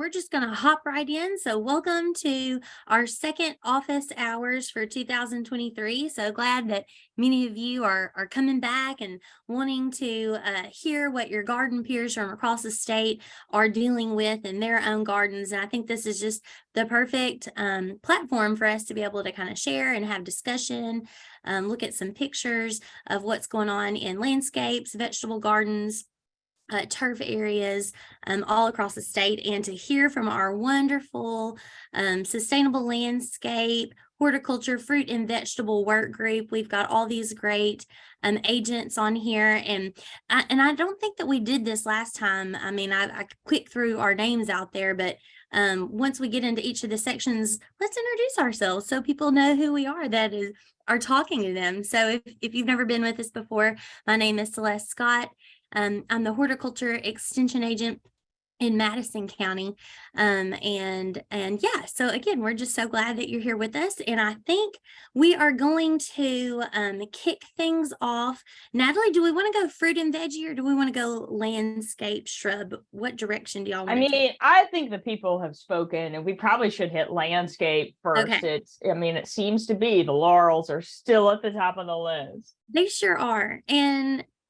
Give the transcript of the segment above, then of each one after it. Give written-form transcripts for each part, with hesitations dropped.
we're just going to hop right in. So, welcome to our second office hours for 2023. So glad that many of you are coming back and wanting to hear what your garden peers from across the state are dealing with in their own gardens. And I think this is just the perfect platform for us to be able to kind of share and have discussion, look at some pictures of what's going on in landscapes, vegetable gardens, turf areas all across the state, and to hear from our wonderful sustainable landscape, horticulture, fruit and vegetable work group. We've got all these great agents on here, and I don't think that we did this last time. I mean, I quick threw our names out there, but once we get into each of the sections, let's introduce ourselves so people know who we are that are talking to them. So if you've never been with us before, my name is Celeste Scott. I'm the horticulture extension agent in Madison County. And yeah, so again, we're just so glad that you're here with us. And I think we are going to kick things off. Natalie, do we want to go fruit and veggie, or do we want to go landscape shrub? What direction do y'all want to take? I think the people have spoken, and we probably should hit landscape first. Okay. It seems to be the laurels are still at the top of the list. They sure are.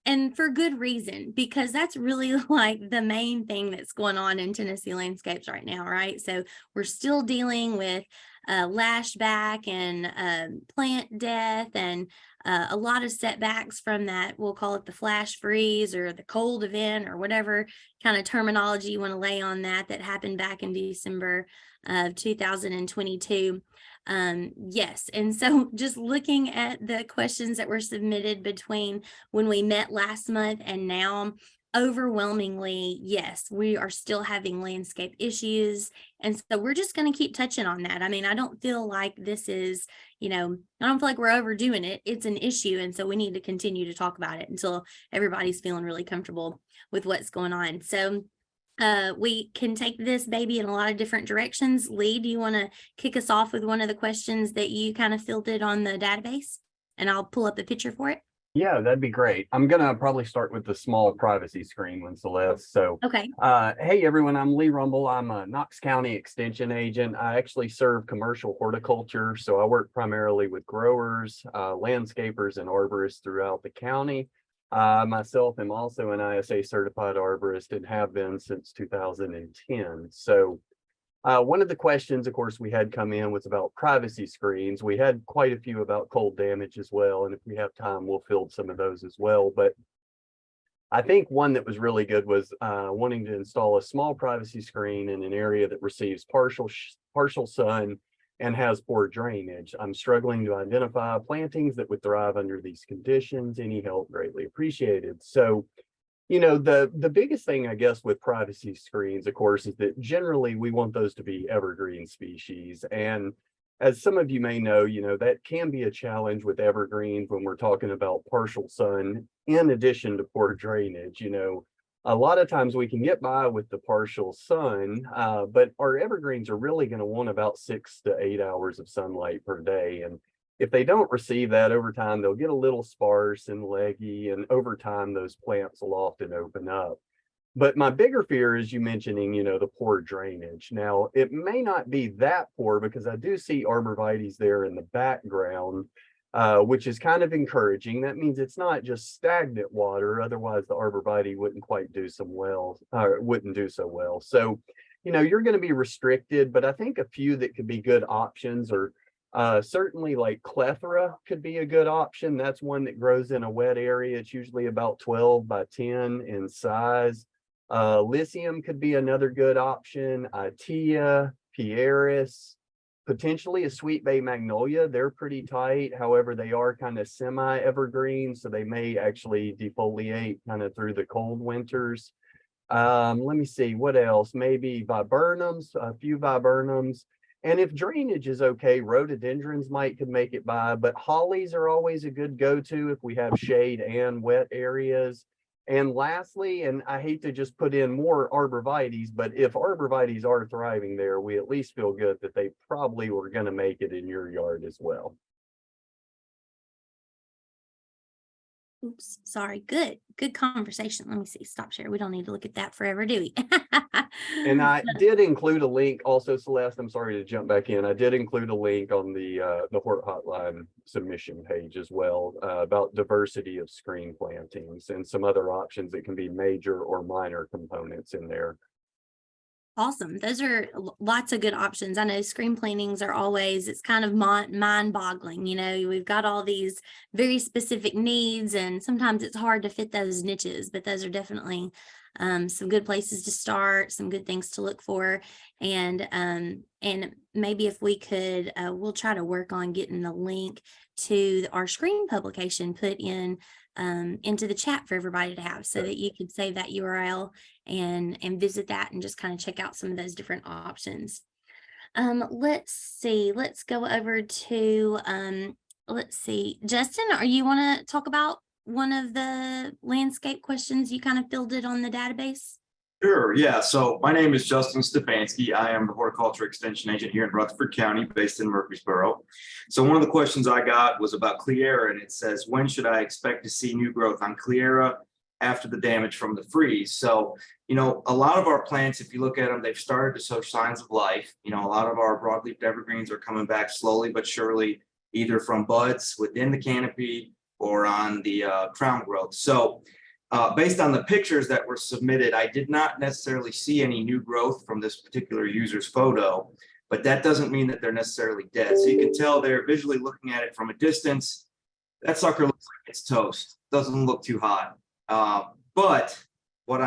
And for good reason, because that's really like the main thing that's going on in Tennessee landscapes right now, right? So we're still dealing with lashback and plant death and a lot of setbacks from that. We'll call it the flash freeze or the cold event or whatever kind of terminology you want to lay on that happened back in December of 2022. Yes. And so just looking at the questions that were submitted between when we met last month and now, overwhelmingly, yes, we are still having landscape issues. And so we're just going to keep touching on that. I mean, I don't feel like this is, I don't feel like we're overdoing it. It's an issue. And so we need to continue to talk about it until everybody's feeling really comfortable with what's going on. So we can take this baby in a lot of different directions. Lee, do you want to kick us off with one of the questions that you kind of fielded on the database? And I'll pull up a picture for it. Yeah, that'd be great. I'm gonna probably start with the small privacy screen one, Celeste. So, Okay. hey everyone, I'm Lee Rumble. I'm a Knox County extension agent. I actually serve commercial horticulture, so I work primarily with growers, landscapers, and arborists throughout the county. Myself am also an ISA certified arborist and have been since 2010. So one of the questions, of course, we had come in was about privacy screens. We had quite a few about cold damage as well. And if we have time, we'll field some of those as well. But I think one that was really good was wanting to install a small privacy screen in an area that receives partial sun and has poor drainage. I'm struggling to identify plantings that would thrive under these conditions. Any help greatly appreciated. So, the biggest thing, I guess, with privacy screens, of course, is that generally we want those to be evergreen species. And as some of you may know, that can be a challenge with evergreens when we're talking about partial sun, in addition to poor drainage. A lot of times we can get by with the partial sun, but our evergreens are really going to want about 6 to 8 hours of sunlight per day. And if they don't receive that over time, they'll get a little sparse and leggy, and over time, those plants will often open up. But my bigger fear is you mentioning, the poor drainage. Now, it may not be that poor because I do see arborvitaes there in the background, which is kind of encouraging. That means it's not just stagnant water. Otherwise, the arborvitae wouldn't do so well. So, you're going to be restricted, but I think a few that could be good options are certainly like clethra could be a good option. That's one that grows in a wet area. It's usually about 12 by 10 in size. Lycium could be another good option. Itea, Pieris, potentially a sweet bay magnolia. They're pretty tight. However, they are kind of semi-evergreen, so they may actually defoliate kind of through the cold winters. Let me see, what else? Maybe viburnums, a few viburnums. And if drainage is okay, rhododendrons could make it by, but hollies are always a good go-to if we have shade and wet areas. And lastly, and I hate to just put in more arborvitaes, but if arborvitaes are thriving there, we at least feel good that they probably were going to make it in your yard as well. Oops, sorry. Good conversation. Let me see. Stop share. We don't need to look at that forever, do we? And I did include a link also, Celeste, I'm sorry to jump back in. I did include a link on the Hort Hotline submission page as well, about diversity of screen plantings and some other options that can be major or minor components in there. Awesome. Those are lots of good options. I know screen plantings are always, it's kind of mind boggling. You know, we've got all these very specific needs, and sometimes it's hard to fit those niches, but those are definitely some good places to start, some good things to look for. And maybe if we could, we'll try to work on getting the link to our screen publication put in into the chat for everybody to have, so that you could save that URL and visit that and just kind of check out some of those different options. Let's see, let's go over to let's see, Justin, are you want to talk about one of the landscape questions you kind of filled it on the database? Sure, yeah. So my name is Justin Stefanski. I am the horticulture extension agent here in Rutherford County, based in Murfreesboro. So one of the questions I got was about Cleara, and it says, when should I expect to see new growth on Cleara after the damage from the freeze? So, you know, a lot of our plants, if you look at them, they've started to show signs of life. You know, a lot of our broadleaf evergreens are coming back slowly but surely, either from buds within the canopy or on the crown growth. So based on the pictures that were submitted, I did not necessarily see any new growth from this particular user's photo, but that doesn't mean that they're necessarily dead. So you can tell they're visually looking at it from a distance. That sucker looks like it's toast. Doesn't look too hot. But what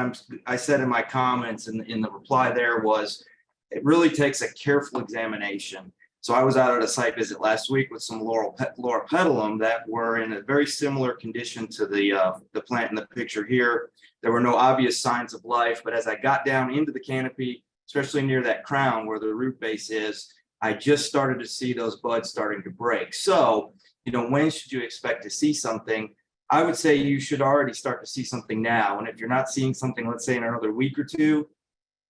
I said in my comments in the reply there was, it really takes a careful examination. So I was out at a site visit last week with some Loropetalum that were in a very similar condition to the plant in the picture here. There were no obvious signs of life, but as I got down into the canopy, especially near that crown where the root base is, I just started to see those buds starting to break. So, you know, when should you expect to see something? I would say you should already start to see something now. And if you're not seeing something, let's say in another week or two,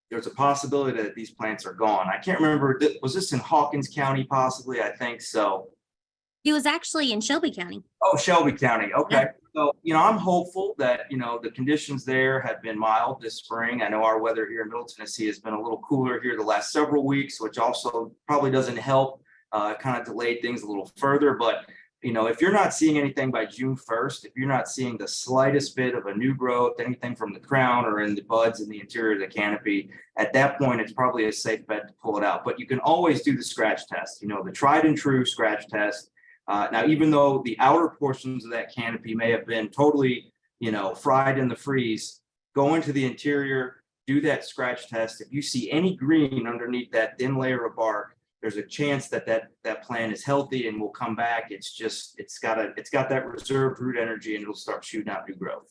there's a possibility that these plants are gone. I can't remember, was this in Hawkins County possibly? I think so. It was actually in Shelby County. Oh, Shelby County. Okay. Yeah. So, you know, I'm hopeful that, you know, the conditions there have been mild this spring. I know our weather here in Middle Tennessee has been a little cooler here the last several weeks, which also probably doesn't help, kind of delayed things a little further. But, you know, if you're not seeing anything by June 1st, if you're not seeing the slightest bit of a new growth, anything from the crown or in the buds in the interior of the canopy, at that point, it's probably a safe bet to pull it out. But you can always do the scratch test, you know, the tried and true scratch test. Now, even though the outer portions of that canopy may have been totally, you know, fried in the freeze, go into the interior, do that scratch test. If you see any green underneath that thin layer of bark, there's a chance that that plant is healthy and will come back. It's just, it's got that reserved root energy, and it'll start shooting out new growth.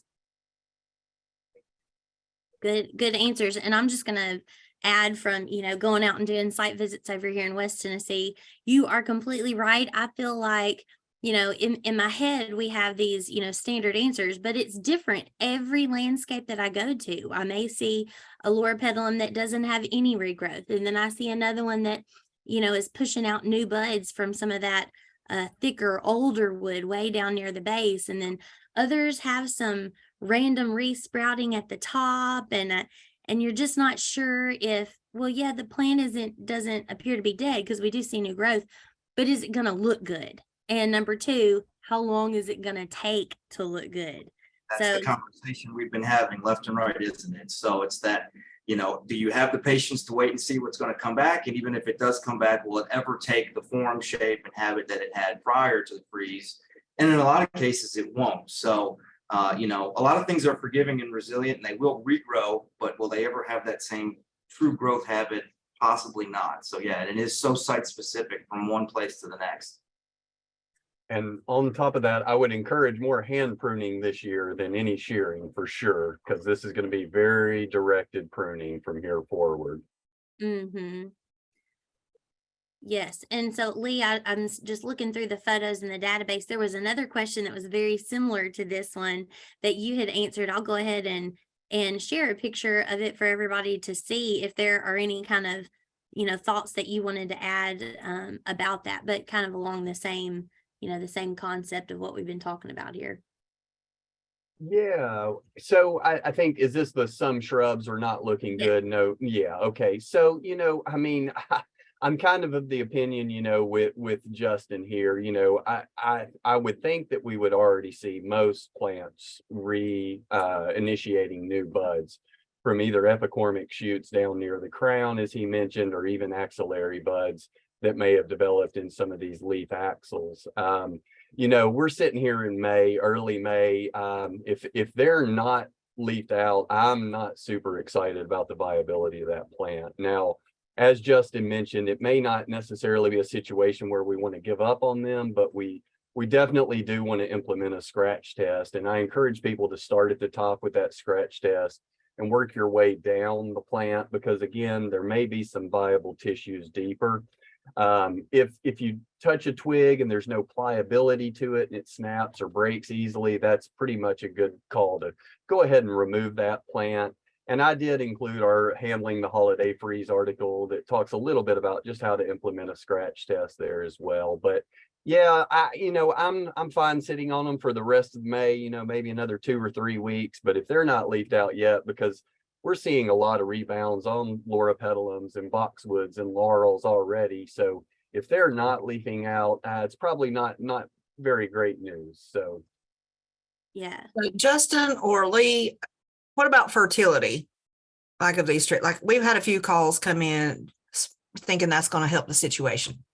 Good answers. And I'm just gonna add, from, you know, going out and doing site visits over here in West Tennessee, you are completely right. I feel like, you know, in my head, we have these, you know, standard answers, but it's different every landscape that I go to. I may see a Loropetalum that doesn't have any regrowth, and then I see another one that, you know, is pushing out new buds from some of that thicker, older wood way down near the base. And then others have some random resprouting at the top, and you're just not sure if, well, yeah, the plant doesn't appear to be dead, because we do see new growth, but is it going to look good? And number two, how long is it going to take to look good? That's the conversation we've been having left and right, isn't it? So it's that, you know, do you have the patience to wait and see what's going to come back? And even if it does come back, will it ever take the form, shape, and habit that it had prior to the freeze? And in a lot of cases, it won't. So, you know, a lot of things are forgiving and resilient, and they will regrow, but will they ever have that same true growth habit? Possibly not. So yeah, it is so site specific from one place to the next. And on top of that, I would encourage more hand pruning this year than any shearing for sure, because this is going to be very directed pruning from here forward. Mm-hmm. Yes. And so, Lee, I'm just looking through the photos in the database. There was another question that was very similar to this one that you had answered. I'll go ahead and share a picture of it for everybody to see if there are any kind of, you know, thoughts that you wanted to add about that, but kind of along the same, you know, the same concept of what we've been talking about here. Yeah, so I think, is this the some shrubs are not looking Yeah. good? No, yeah, okay. So, I mean, I'm kind of the opinion, with Justin here, I would think that we would already see most plants initiating new buds from either epicormic shoots down near the crown, as he mentioned, or even axillary buds that may have developed in some of these leaf axils. We're sitting here in May, early May. If they're not leafed out, I'm not super excited about the viability of that plant. Now, as Justin mentioned, it may not necessarily be a situation where we want to give up on them, but we definitely do want to implement a scratch test. And I encourage people to start at the top with that scratch test and work your way down the plant, because again, there may be some viable tissues deeper. If you touch a twig and there's no pliability to it and it snaps or breaks easily, that's pretty much a good call to go ahead and remove that plant. And I did include our Handling the Holiday Freeze article that talks a little bit about just how to implement a scratch test there as well. But yeah, I'm fine sitting on them for the rest of May, maybe another 2 or 3 weeks. But if they're not leafed out yet, because we're seeing a lot of rebounds on loropetalums and boxwoods and laurels already. So if they're not leafing out, it's probably not very great news. So Yeah. So Justin or Lee, what about fertility? Like of these trees, like we've had a few calls come in thinking that's going to help the situation.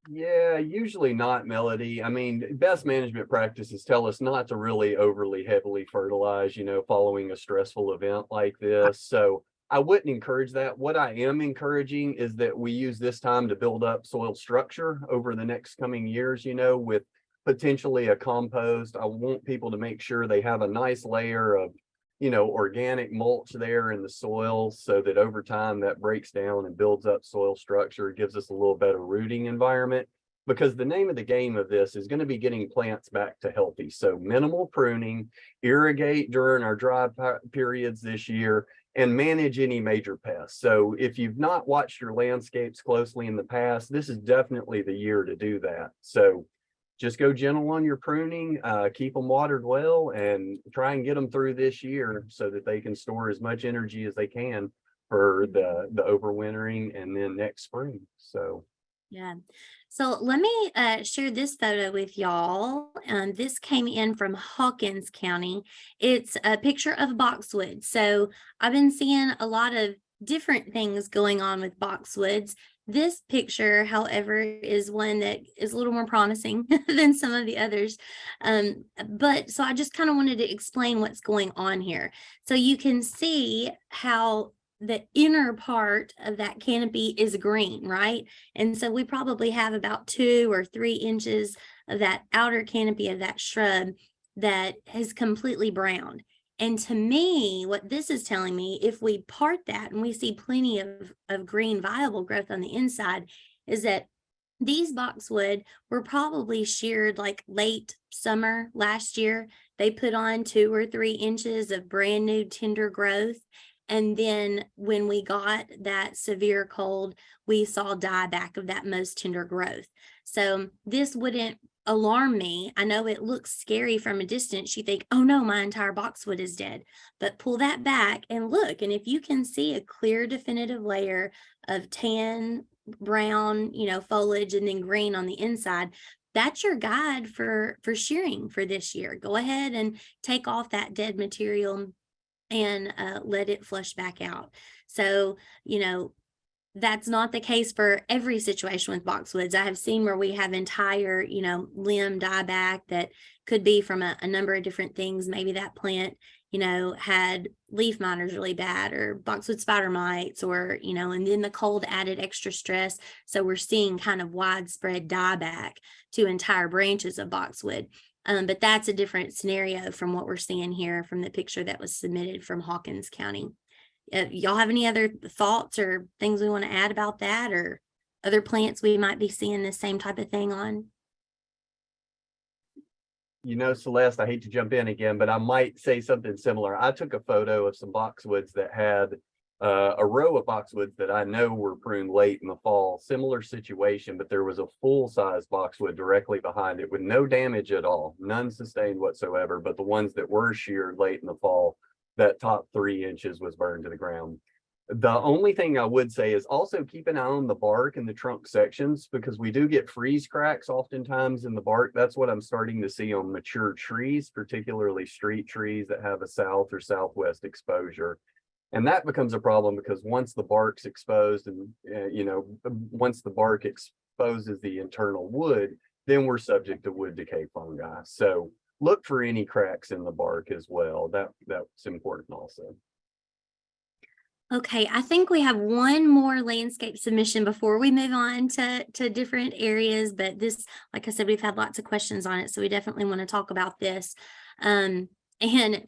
yeah, usually not, Melody. I mean, best management practices tell us not to really overly heavily fertilize, following a stressful event like this. So I wouldn't encourage that. What I am encouraging is that we use this time to build up soil structure over the next coming years, with potentially a compost. I want people to make sure they have a nice layer of, organic mulch there in the soil, so that over time that breaks down and builds up soil structure, gives us a little better rooting environment. Because the name of the game of this is going to be getting plants back to healthy. So minimal pruning, irrigate during our dry periods this year, and manage any major pests. So if you've not watched your landscapes closely in the past, this is definitely the year to do that. So just go gentle on your pruning, keep them watered well, and try and get them through this year so that they can store as much energy as they can for the overwintering and then next spring. So Yeah. So let me share this photo with y'all. This came in from Hawkins County. It's a picture of boxwood. So I've been seeing a lot of different things going on with boxwoods. This picture, however, is one that is a little more promising than some of the others. But so I just kind of wanted to explain what's going on here. So you can see how the inner part of that canopy is green, right? And so we probably have about 2 or 3 inches of that outer canopy of that shrub that has completely browned. And to me, what this is telling me, if we part that and we see plenty of green viable growth on the inside, is that these boxwood were probably sheared like late summer last year. They put on 2 or 3 inches of brand new tender growth. And then when we got that severe cold, we saw dieback of that most tender growth. So this wouldn't alarm me. I know it looks scary from a distance. You think, oh no, my entire boxwood is dead. But pull that back and look. And if you can see a clear, definitive layer of tan, brown, foliage, and then green on the inside, that's your guide for shearing for this year. Go ahead and take off that dead material and let it flush back out. So, that's not the case for every situation with boxwoods. I have seen where we have entire, limb dieback that could be from a number of different things. Maybe that plant, had leaf miners really bad, or boxwood spider mites, or, and then the cold added extra stress. So we're seeing kind of widespread dieback to entire branches of boxwood. But that's a different scenario from what we're seeing here from the picture that was submitted from Hawkins County. Y'all have any other thoughts or things we want to add about that, or other plants we might be seeing the same type of thing on? Celeste, I hate to jump in again, but I might say something similar. I took a photo of some boxwoods that had a row of boxwoods that I know were pruned late in the fall, similar situation, but there was a full-size boxwood directly behind it with no damage at all, none sustained whatsoever. But the ones that were sheared late in the fall, that top 3 inches was burned to the ground. The only thing I would say is also keep an eye on the bark and the trunk sections, because we do get freeze cracks oftentimes in the bark. That's what I'm starting to see on mature trees, particularly street trees that have a south or southwest exposure. And that becomes a problem because once the bark's exposed and, once the bark exposes the internal wood, then we're subject to wood decay fungi. So look for any cracks in the bark as well. That's important also. Okay, I think we have one more landscape submission before we move on to different areas, but this, like I said, we've had lots of questions on it, so we definitely want to talk about this. And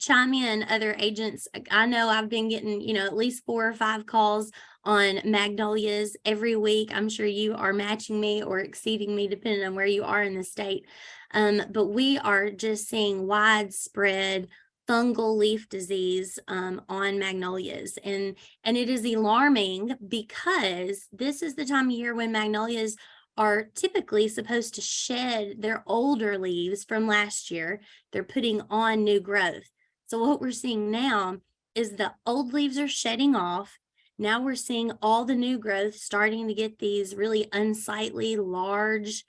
chime in, other agents. I know I've been getting, at least 4 or 5 calls on magnolias every week. I'm sure you are matching me or exceeding me depending on where you are in the state. But we are just seeing widespread fungal leaf disease on magnolias, and it is alarming because this is the time of year when magnolias are typically supposed to shed their older leaves from last year. They're putting on new growth. So what we're seeing now is the old leaves are shedding off. Now we're seeing all the new growth starting to get these really unsightly, large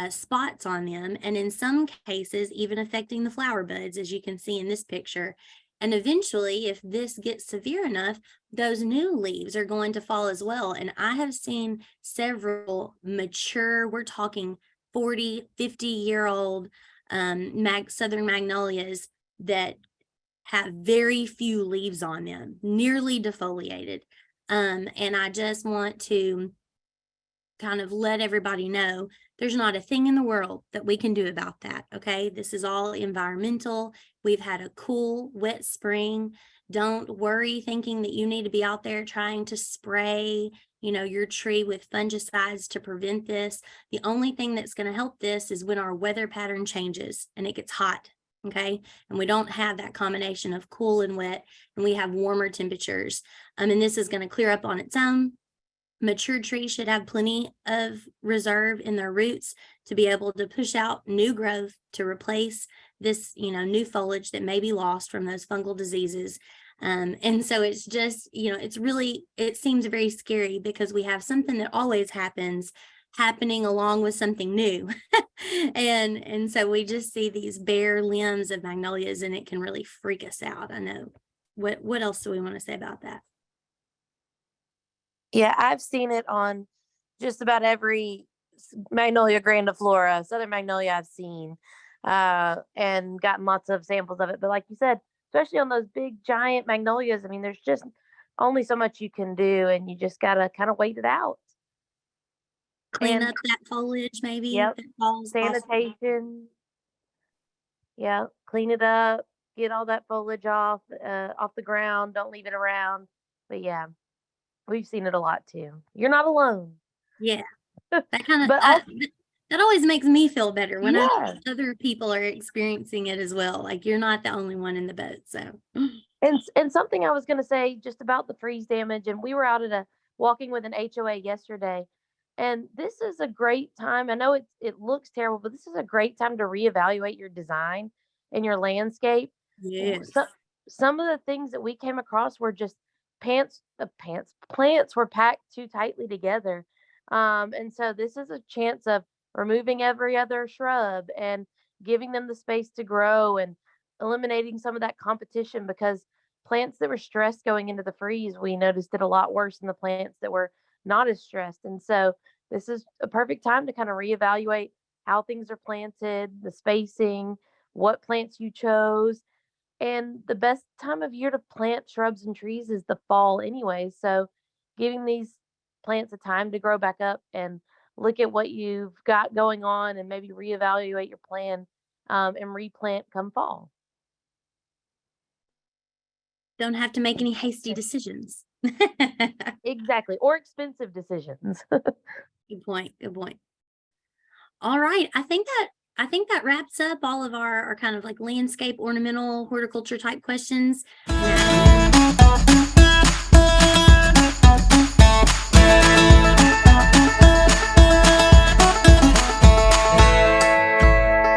spots on them, and in some cases even affecting the flower buds, as you can see in this picture. And eventually, if this gets severe enough, those new leaves are going to fall as well. And I have seen several mature, we're talking 40, 50-year-old southern magnolias that have very few leaves on them, nearly defoliated. And I just want to kind of let everybody know there's not a thing in the world that we can do about that. Okay, this is all environmental. We've had a cool, wet spring. Don't worry thinking that you need to be out there trying to spray, your tree with fungicides to prevent this. The only thing that's going to help this is when our weather pattern changes and it gets hot. Okay, and we don't have that combination of cool and wet, and we have warmer temperatures. And this is going to clear up on its own. Mature trees should have plenty of reserve in their roots to be able to push out new growth to replace this, new foliage that may be lost from those fungal diseases. And so it's just, it seems very scary because we have something that always happens happening along with something new. and so we just see these bare limbs of magnolias, and it can really freak us out. I know. What else do we want to say about that? Yeah, I've seen it on just about every Magnolia grandiflora, Southern Magnolia I've seen, and gotten lots of samples of it. But like you said, especially on those big giant magnolias, I mean, there's just only so much you can do, and you just gotta kind of wait it out. Clean up that foliage, maybe. Yep. That falls Sanitation. Yeah, clean it up, get all that foliage off the ground. Don't leave it around. But yeah, we've seen it a lot too. You're not alone. Yeah, that kind of But that always makes me feel better when I yeah. know other people are experiencing it as well. Like you're not the only one in the boat. So, And something I was going to say just about the freeze damage, and we were out at walking with an HOA yesterday, and this is a great time. I know it looks terrible, but this is a great time to reevaluate your design and your landscape. yes. Some of the things that we came across were just plants were packed too tightly together. And so this is a chance of removing every other shrub and giving them the space to grow and eliminating some of that competition, because plants that were stressed going into the freeze, we noticed it a lot worse than the plants that were not as stressed. And so this is a perfect time to kind of reevaluate how things are planted, the spacing, what plants you chose. And the best time of year to plant shrubs and trees is the fall anyway. So giving these plants a time to grow back up and look at what you've got going on and maybe reevaluate your plan, and replant come fall. Don't have to make any hasty decisions. Exactly. Or expensive decisions. Good point. Good point. All right. I think that wraps up all of our kind of like landscape, ornamental, horticulture type questions. Now